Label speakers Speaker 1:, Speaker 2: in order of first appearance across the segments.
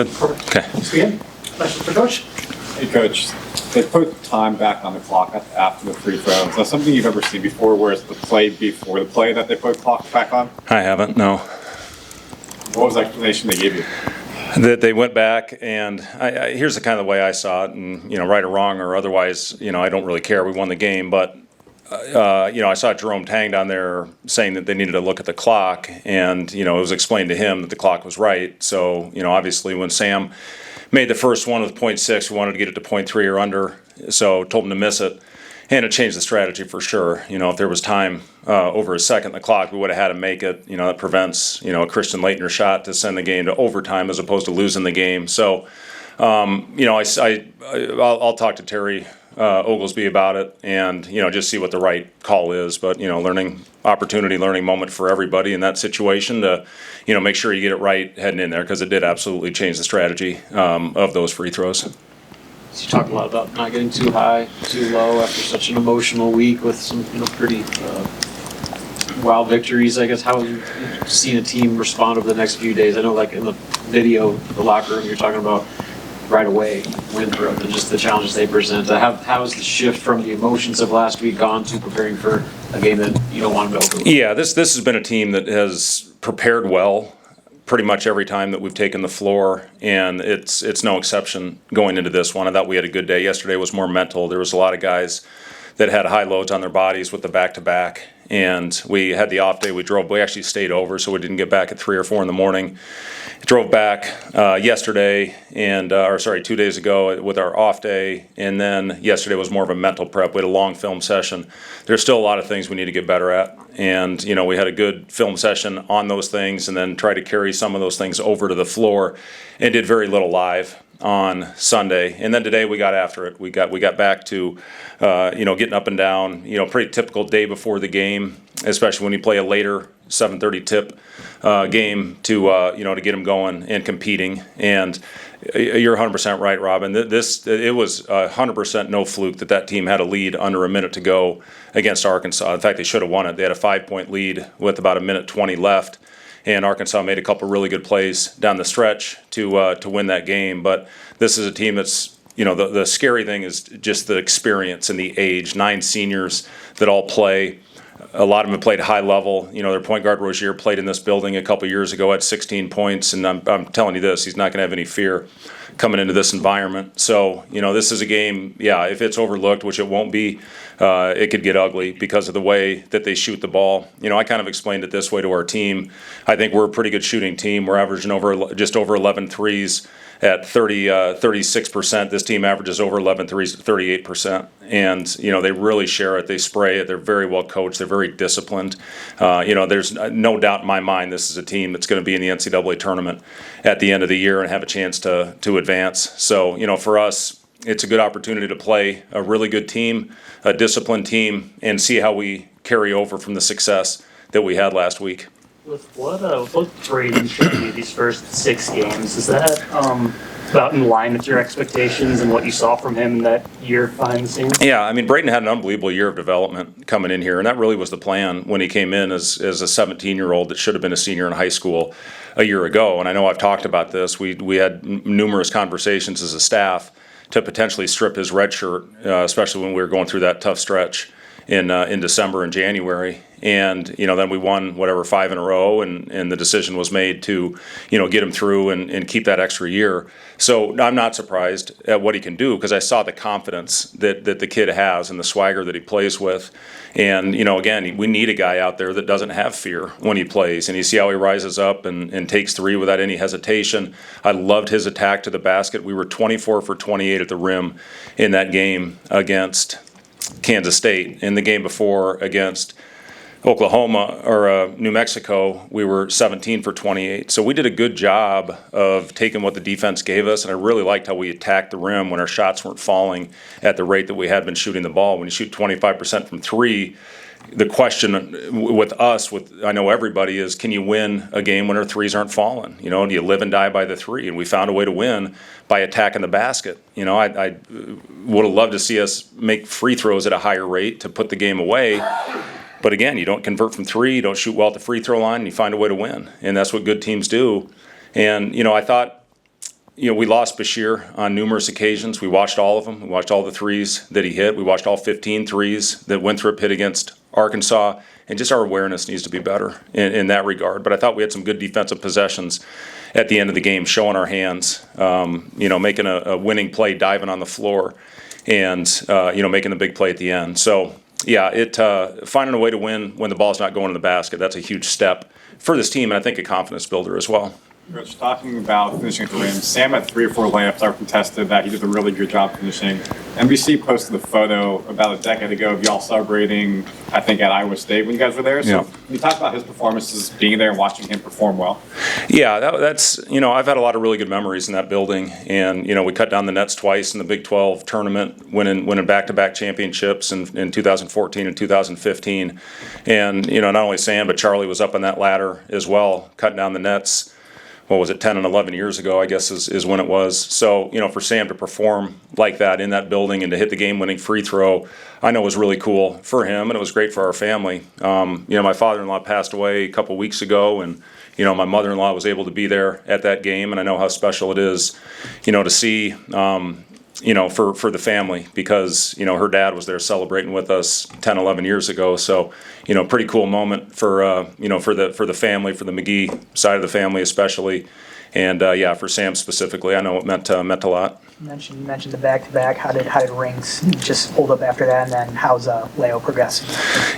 Speaker 1: Good. Okay.
Speaker 2: Let's begin. Questions for Coach?
Speaker 3: Hey, Coach. They put time back on the clock after the free throw. Is that something you've ever seen before, where it's the play before the play that they put clock back on?
Speaker 1: I haven't, no.
Speaker 3: What was the explanation they gave you?
Speaker 1: That they went back, and here's the kind of the way I saw it, and, right or wrong or otherwise, I don't really care. We won the game, but, I saw Jerome Tang down there saying that they needed to look at the clock, and, it was explained to him that the clock was right. So, obviously when Sam made the first one with 0.6, we wanted to get it to 0.3 or under, so told him to miss it. And it changed the strategy for sure. If there was time over a second on the clock, we would have had to make it. That prevents, a Christian Leitner shot to send the game to overtime as opposed to losing the game. So, I'll talk to Terry Oglesby about it and, just see what the right call is. But, learning moment for everybody in that situation to, make sure you get it right heading in there, because it did absolutely change the strategy of those free throws.
Speaker 2: You talked a lot about not getting too high, too low after such an emotional week with some, pretty wild victories. I guess, how have you seen a team respond over the next few days? I know, like in the video, the locker room, you're talking about right away, Winthrop, and just the challenges they present. How has the shift from the emotions of last week gone to preparing for a game that you don't want to go?
Speaker 1: Yeah, this has been a team that has prepared well pretty much every time that we've taken the floor, and it's no exception going into this one. I thought we had a good day. Yesterday was more mental. There was a lot of guys that had high loads on their bodies with the back-to-back, and we had the off day. We actually stayed over, so we didn't get back at 3 or 4 in the morning. Drove back yesterday, and 2 days ago with our off day, and then yesterday was more of a mental prep. We had a long film session. There's still a lot of things we need to get better at, and we had a good film session on those things, and then tried to carry some of those things over to the floor, and did very little live on Sunday. And then today we got after it. We got back to getting up and down. Pretty typical day before the game, especially when you play a later 7:30 tip game to get them going and competing. And you're 100% right, Robin. It was 100% no fluke that team had a lead under a minute to go against Arkansas. In fact, they should have won it. They had a 5-point lead with about 1:20 left, and Arkansas made a couple really good plays down the stretch to win that game. But this is a team that's, the scary thing is just the experience and the age. 9 seniors that all play. A lot of them have played high level. Their point guard Rozier played in this building a couple years ago at 16 points, and I'm telling you this, he's not going to have any fear coming into this environment. So, this is a game, if it's overlooked, which it won't be, it could get ugly because of the way that they shoot the ball. I kind of explained it this way to our team. I think we're a pretty good shooting team. We're averaging just over 11 threes at 36%. This team averages over 11 threes at 38%. And, they really share it. They spray it. They're very well coached. They're very disciplined. There's no doubt in my mind this is a team that's going to be in the NCAA tournament at the end of the year and have a chance to advance. So, for us, it's a good opportunity to play a really good team, a disciplined team, and see how we carry over from the success that we had last week.
Speaker 4: With what Braden showed you these first 6 games, is that about in line with your expectations and what you saw from him in that year behind the scenes?
Speaker 1: Yeah, Braden had an unbelievable year of development coming in here, and that really was the plan when he came in as a 17-year-old that should have been a senior in high school a year ago. And I know I've talked about this. We had numerous conversations as a staff to potentially strip his red shirt, especially when we were going through that tough stretch in December and January. And, then we won 5 in a row, and the decision was made to, get him through and keep that extra year. So I'm not surprised at what he can do, because I saw the confidence that the kid has and the swagger that he plays with. And, again, we need a guy out there that doesn't have fear when he plays. And you see how he rises up and takes 3 without any hesitation. I loved his attack to the basket. We were 24 for 28 at the rim in that game against Kansas State. In the game before against Oklahoma or New Mexico, we were 17 for 28. So we did a good job of taking what the defense gave us, and I really liked how we attacked the rim when our shots weren't falling at the rate that we had been shooting the ball. When you shoot 25% from 3, the question with us, I know everybody, is can you win a game when our threes aren't falling? Do you live and die by the 3? And we found a way to win by attacking the basket. I would have loved to see us make free throws at a higher rate to put the game away. But again, you don't convert from 3, you don't shoot well at the free throw line, and you find a way to win. And that's what good teams do. And, I thought, we lost Bashir on numerous occasions. We watched all of them. We watched all the threes that he hit. We watched all 15 threes that Winthrop hit against Arkansas. And just our awareness needs to be better in that regard. But I thought we had some good defensive possessions at the end of the game, showing our hands, making a winning play, diving on the floor, and, making the big play at the end. So, finding a way to win when the ball's not going in the basket, that's a huge step for this team, and I think a confidence builder as well.
Speaker 3: Rich, talking about finishing at the rim, Sam had 3 or 4 layups uncontested that he did a really good job finishing. NBC posted a photo about a decade ago of y'all celebrating, I think, at Iowa State when you guys were there. So can you talk about his performances, being there and watching him perform well?
Speaker 1: Yeah, that's I've had a lot of really good memories in that building. And, we cut down the nets twice in the Big 12 tournament, winning back-to-back championships in 2014 and 2015. And, not only Sam, but Charlie was up on that ladder as well, cutting down the nets. What was it, 10 and 11 years ago, I guess is when it was. So, for Sam to perform like that in that building and to hit the game-winning free throw, I know was really cool for him, and it was great for our family. My father-in-law passed away a couple weeks ago, and, my mother-in-law was able to be there at that game, and I know how special it is, to see, for the family, because, her dad was there celebrating with us 10, 11 years ago. So, pretty cool moment for, for the family, for the McGee side of the family especially. And, for Sam specifically, I know it meant a lot.
Speaker 5: You mentioned the back-to-back. How did Rienk just hold up after that, and then how's Leo progressing?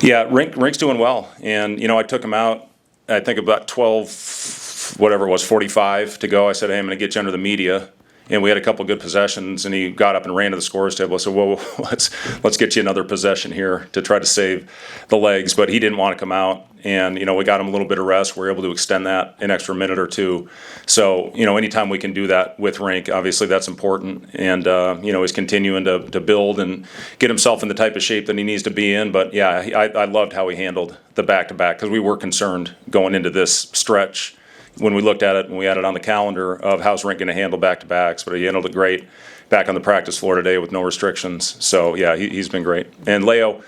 Speaker 1: Yeah, Rienk's doing well. And, I took him out, I think about 45 to go. I said, hey, I'm going to get you under the media. And we had a couple good possessions, and he got up and ran to the scorer's table. I said, "Whoa, let's get you another possession here to try to save the legs." But he didn't want to come out, and we got him a little bit of rest. We were able to extend that an extra minute or two. So anytime we can do that with Rienk, obviously that's important. And he's continuing to build and get himself in the type of shape that he needs to be in. But yeah, I loved how he handled the back-to-back, because we were concerned going into this stretch when we looked at it and we had it on the calendar of how's Rienk going to handle back-to-backs, but he handled it great back on the practice floor today with no restrictions. So, yeah, he's been great. And Leo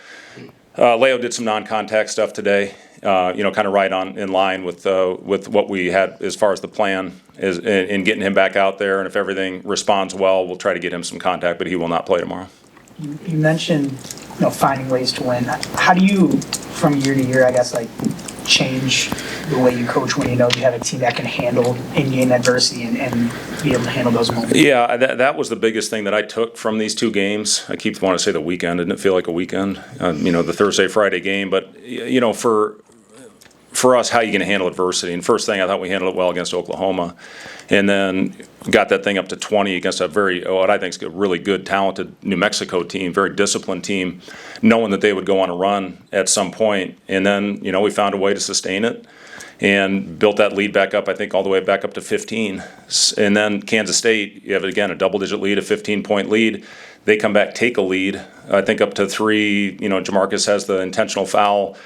Speaker 1: did some non-contact stuff today, kind of right in line with what we had as far as the plan is in getting him back out there. And if everything responds well, we'll try to get him some contact, but he will not play tomorrow.
Speaker 5: You mentioned finding ways to win. How do you, from year to year, I guess, change the way you coach when you have a team that can handle in-game adversity and be able to handle those moments? Yeah,
Speaker 1: that was the biggest thing that I took from these 2 games. I keep wanting to say the weekend. It didn't feel like a weekend, the Thursday-Friday game. But, for us, how are you going to handle adversity? And first thing, I thought we handled it well against Oklahoma. And then got that thing up to 20 against what I think is a really good, talented New Mexico team, very disciplined team, knowing that they would go on a run at some point. And then, we found a way to sustain it and built that lead back up, I think, all the way back up to 15. And then Kansas State, you have, again, a double-digit lead, a 15-point lead. They come back, take a lead, I think up to 3. Jamarcus has the intentional foul.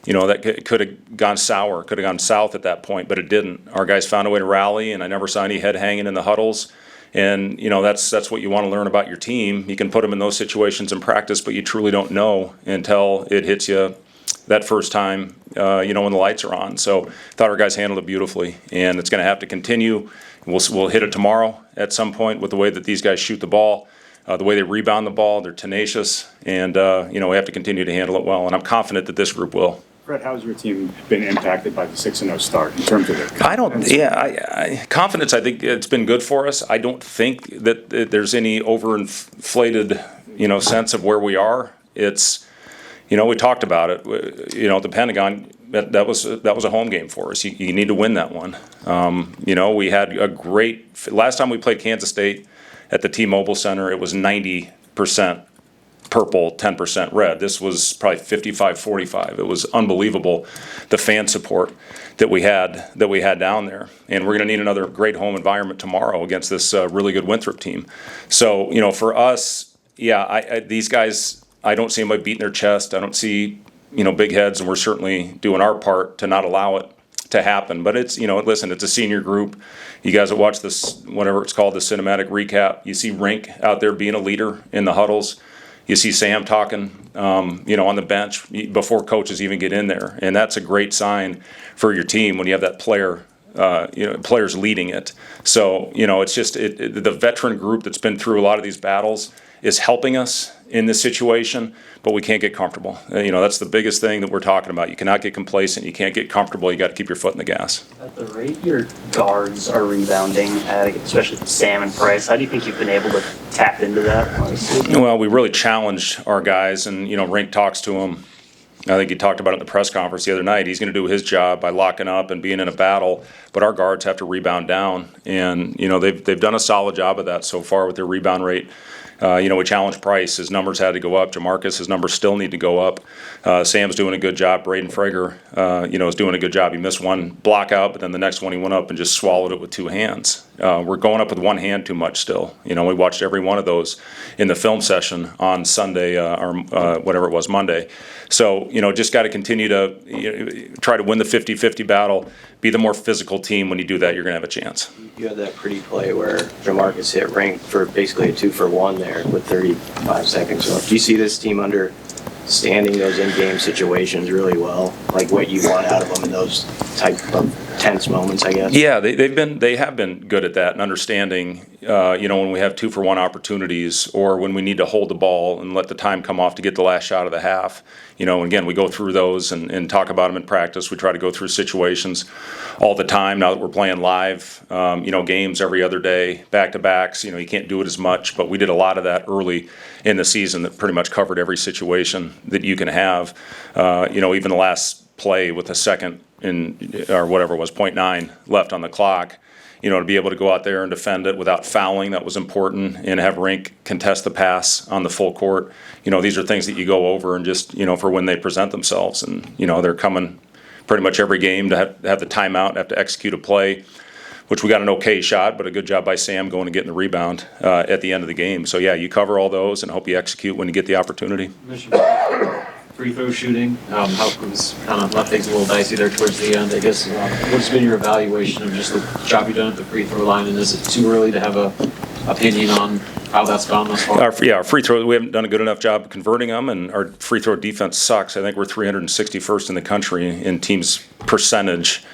Speaker 1: That could have gone sour, could have gone south at that point, but it didn't. Our guys found a way to rally, and I never saw any head hanging in the huddles. And, that's what you want to learn about your team. You can put them in those situations in practice, but you truly don't know until it hits you that first time, when the lights are on. So I thought our guys handled it beautifully, and it's going to have to continue. We'll hit it tomorrow at some point with the way that these guys shoot the ball, the way they rebound the ball. They're tenacious, and, we have to continue to handle it well, and I'm confident that this group will.
Speaker 6: Fred, how's your team been impacted by the 6-0 start in terms of their confidence?
Speaker 1: Confidence, I think it's been good for us. I don't think that there's any overinflated, sense of where we are. It's, we talked about it, the Pentagon, that was a home game for us. You need to win that one. We had a great, last time we played Kansas State at the T-Mobile Center, it was 90% purple, 10% red. This was probably 55-45. It was unbelievable, the fan support that we had down there. And we're going to need another great home environment tomorrow against this really good Winthrop team. So, for us, these guys, I don't see them beating their chest. I don't see, big heads, and we're certainly doing our part to not allow it to happen. But it's, listen, it's a senior group. You guys that watch this, whatever it's called, the cinematic recap, you see Rienk out there being a leader in the huddles. You see Sam talking, on the bench before coaches even get in there. And that's a great sign for your team when you have that player players leading it. So, it's just the veteran group that's been through a lot of these battles is helping us in this situation, but we can't get comfortable. That's the biggest thing that we're talking about. You cannot get complacent. You can't get comfortable. You got to keep your foot in the gas.
Speaker 4: At the rate your guards are rebounding, especially Sam and Price, how do you think you've been able to tap into that? Honestly?
Speaker 1: Well, we really challenged our guys, and Rienk talks to them. I think he talked about it in the press conference the other night. He's going to do his job by locking up and being in a battle, but our guards have to rebound down, and they've done a solid job of that so far with their rebound rate. We challenged Price. His numbers had to go up. Jamarcus, his numbers still need to go up. Sam's doing a good job. Braden Frager, is doing a good job. He missed one block out, but then the next one he went up and just swallowed it with two hands. We're going up with one hand too much still. We watched every one of those in the film session on Sunday or whatever it was, Monday. So, just got to continue to try to win the 50-50 battle, be the more physical team. When you do that, you're going to have a chance.
Speaker 7: You had that pretty play where Jamarcus hit Rienk for basically a 2-for-1 there with 35 seconds left. Do you see this team understanding those in-game situations really well, like what you want out of them in those type of tense moments, I guess?
Speaker 1: Yeah, they have been good at that and understanding, when we have 2-for-1 opportunities or when we need to hold the ball and let the time come off to get the last shot of the half. Again, we go through those and talk about them in practice. We try to go through situations all the time now that we're playing live, games every other day, back-to-backs. You can't do it as much, but we did a lot of that early in the season that pretty much covered every situation that you can have. Even the last play with a second or whatever it was, 0.9 left on the clock, to be able to go out there and defend it without fouling, that was important, and have Rienk contest the pass on the full court. These are things that you go over and just, for when they present themselves. And, they're coming pretty much every game to have the timeout, have to execute a play, which we got an okay shot, but a good job by Sam going and getting the rebound at the end of the game. So, yeah, you cover all those and hope you execute when you get the opportunity.
Speaker 2: Free throw shooting, how it was kind of left things a little dicey there towards the end, I guess. What's been your evaluation of just the job you've done at the free throw line, and is it too early to have a opinion on how that's gone thus far?
Speaker 1: Our free throws, we haven't done a good enough job of converting them, and our free throw defense sucks. I think we're 361st in the country in teams' percentage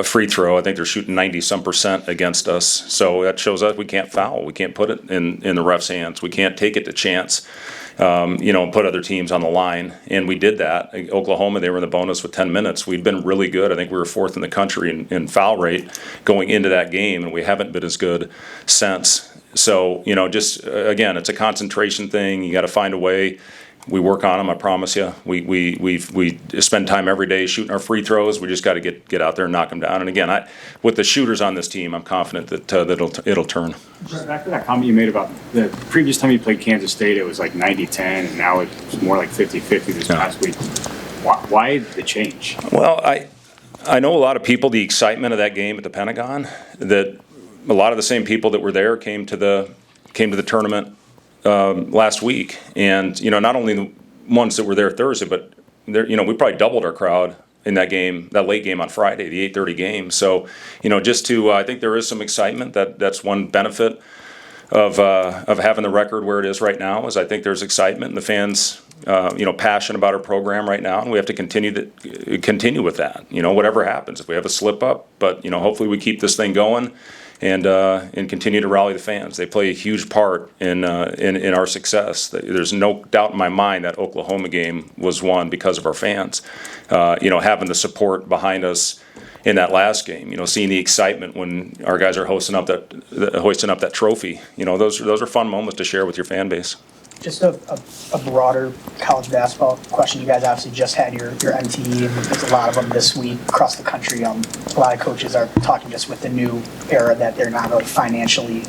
Speaker 1: free throw. I think they're shooting 90-some% against us. So that shows us we can't foul. We can't put it in the ref's hands. We can't take it to chance. Put other teams on the line. And we did that. Oklahoma, they were in the bonus with 10 minutes. We'd been really good. I think we were fourth in the country in foul rate going into that game, and we haven't been as good since. So, again, it's a concentration thing. You got to find a way. We work on them, I promise you. We spend time every day shooting our free throws. We just got to get out there and knock them down. And again, with the shooters on this team, I'm confident that it'll turn.
Speaker 6: Back to that comment you made about the previous time you played Kansas State, it was like 90-10, and now it's more like 50-50 this past week. Why the change?
Speaker 1: Well, I know a lot of people, the excitement of that game at the Pentagon, that a lot of the same people that were there came to the tournament last week, and not only the ones that were there Thursday, but we probably doubled our crowd in that game, that late game on Friday, the 8:30 game. So, I think there is some excitement. That's one benefit of having the record where it is right now. Is I think there's excitement, and the fans, passionate about our program right now, and we have to continue with that. Whatever happens, if we have a slip up, but hopefully we keep this thing going. And continue to rally the fans. They play a huge part in our success. There's no doubt in my mind that Oklahoma game was won because of our fans. Having the support behind us in that last game. Seeing the excitement when our guys are hoisting up that trophy. Those are fun moments to share with your fan base.
Speaker 5: Just a broader college basketball question. You guys obviously just had your MTE, and there's a lot of them this week across the country. A lot of coaches are talking just with the new era that they're not really financially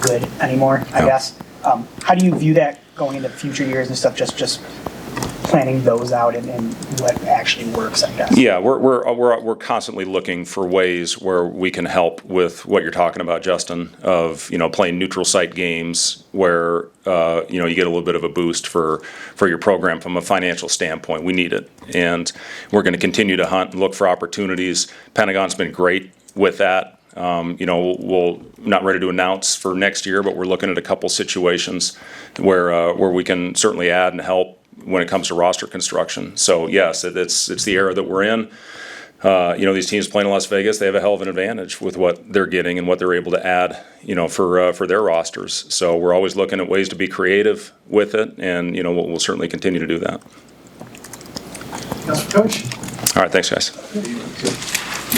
Speaker 5: good anymore, I guess. How do you view that going into future years and stuff, just planning those out and what actually works, I guess? Yeah,
Speaker 1: we're constantly looking for ways where we can help with what you're talking about, Justin, of playing neutral site games where you get a little bit of a boost for your program from a financial standpoint. We need it, and we're going to continue to hunt and look for opportunities. Pentagon's been great with that. We'll not ready to announce for next year, but we're looking at a couple situations where we can certainly add and help when it comes to roster construction. So yes, it's the era that we're in. these teams playing in Las Vegas, they have a hell of an advantage with what they're getting and what they're able to add, for their rosters. So we're always looking at ways to be creative with it, and, we'll certainly continue to do that.
Speaker 5: Coach?
Speaker 1: All right, thanks, guys.